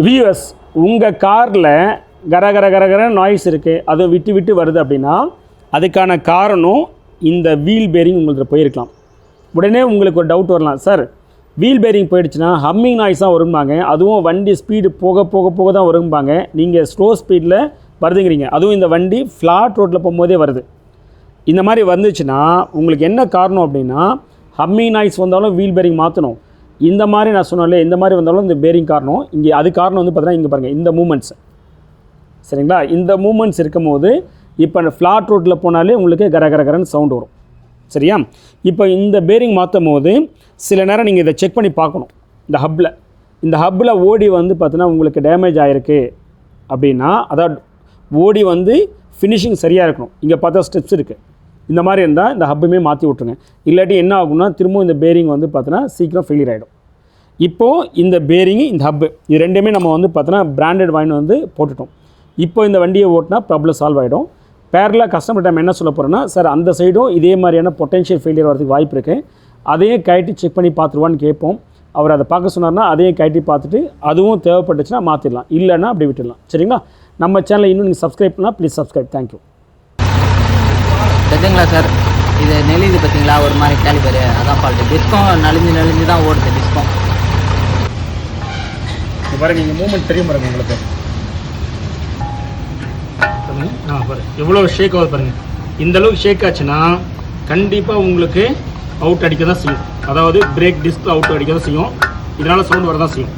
Viewers, உங்கள் காரில் கர நாய்ஸ் இருக்குது, அது விட்டு விட்டு வருது அப்படின்னா அதுக்கான காரணம் இந்த வீல் பேரிங் உங்களுக்கு போயிருக்கலாம். உடனே உங்களுக்கு ஒரு டவுட் வரலாம், சார் வீல் பேரிங் போயிடுச்சுன்னா ஹம்மிங் நாய்ஸ் தான் வரும்பாங்க, அதுவும் வண்டி ஸ்பீடு போக போக போக தான் வரும்பாங்க. நீங்கள் ஸ்லோ ஸ்பீடில் வருதுங்கிறீங்க, அதுவும் இந்த வண்டி ஃப்ளாட் ரோட்டில் போகும்போதே வருது. இந்த மாதிரி வந்துச்சுன்னா உங்களுக்கு என்ன காரணம் அப்படின்னா, ஹம்மிங் நாய்ஸ் வந்தாலும் வீல் பேரிங் மாற்றணும். இந்த மாதிரி நான் சொன்னாலே இந்த மாதிரி வந்தாலும் இந்த பேரிங் காரணம். இங்கே அது காரணம் வந்து பார்த்தீங்கன்னா இங்கே பாருங்கள், இந்த மூமெண்ட்ஸ் சரிங்களா, இந்த மூமெண்ட்ஸ் இருக்கும் போது இப்போ ஃப்ளாட் ரோட்டில் போனாலே உங்களுக்கு கரன்னு சவுண்டு வரும். சரியா? இப்போ இந்த பேரிங் மாற்றும் போது சில நேரம் நீங்கள் இதை செக் பண்ணி பார்க்கணும். இந்த ஹப்பில் ஓடி வந்து பார்த்தீங்கன்னா உங்களுக்கு டேமேஜ் ஆகிருக்கு அப்படின்னா, அதாவது ஓடி வந்து ஃபினிஷிங் சரியாக இருக்கணும். இங்கே பார்த்தா ஸ்டெப்ஸ் இருக்குது, இந்த மாதிரி இருந்தால் இந்த ஹப்புமே மாற்றி விட்ருங்க. இல்லாட்டி என்ன ஆகும்னா திரும்பவும் இந்த பேரிங் வந்து பார்த்தீங்கன்னா சீக்கிரம் ஃபெயிலியர் ஆகிடும். இப்போது இந்த பேரிங்கு இந்த ஹப்பு இது ரெண்டுமே நம்ம வந்து பார்த்தீங்கன்னா பிராண்டட் வாங்கி வந்து போட்டுட்டோம். இப்போ இந்த வண்டியை ஓட்டினா ப்ராப்ளம் சால்வ் ஆகிடும். பேரலாக கஸ்டமர் டைம் என்ன சொல்ல போகிறேன்னா, சார் அந்த சைடும் இதே மாதிரியான பொட்டென்ஷியல் ஃபெயிலியர் வரதுக்கு வாய்ப்பு இருக்குது, அதையே கழட்டி செக் பண்ணி பார்த்துருவான்னு கேட்போம். அவர் அதை பார்க்க சொன்னார்னா அதையும் கழட்டி பார்த்துட்டு அதுவும் தேவைப்பட்டுச்சுன்னா மாற்றிடலாம், இல்லைன்னா அப்படி விட்டுடலாம். சரிங்களா? நம்ம சேனலை இன்னும் நீங்கள் சப்ஸ்கிரைப் பண்ணால் ப்ளீஸ் சப்ஸ்கிரைப். தேங்க்யூ. தெரிஞ்சுங்களா சார், இது நெளிது பார்த்தீங்களா ஒரு மாதிரி கேலிபரு, அதான் ஃபால்ட்டு. டிஸ்கம் நலிஞ்சு தான் ஓடுது டிஸ்கம். பாருங்க, நீங்கள் மூமெண்ட் தெரியும் பாருங்கள் உங்களுக்கு. பாருங்கள் எவ்வளோ ஷேக் ஆகுது பாருங்கள். இந்த அளவுக்கு ஷேக் ஆச்சுன்னா கண்டிப்பாக உங்களுக்கு அவுட் அடிக்க தான் செய்யும். அதாவது பிரேக் டிஸ்க் அவுட் அடிக்க தான் செய்யும். இதனால் சவுண்ட் வர தான் செய்யும்.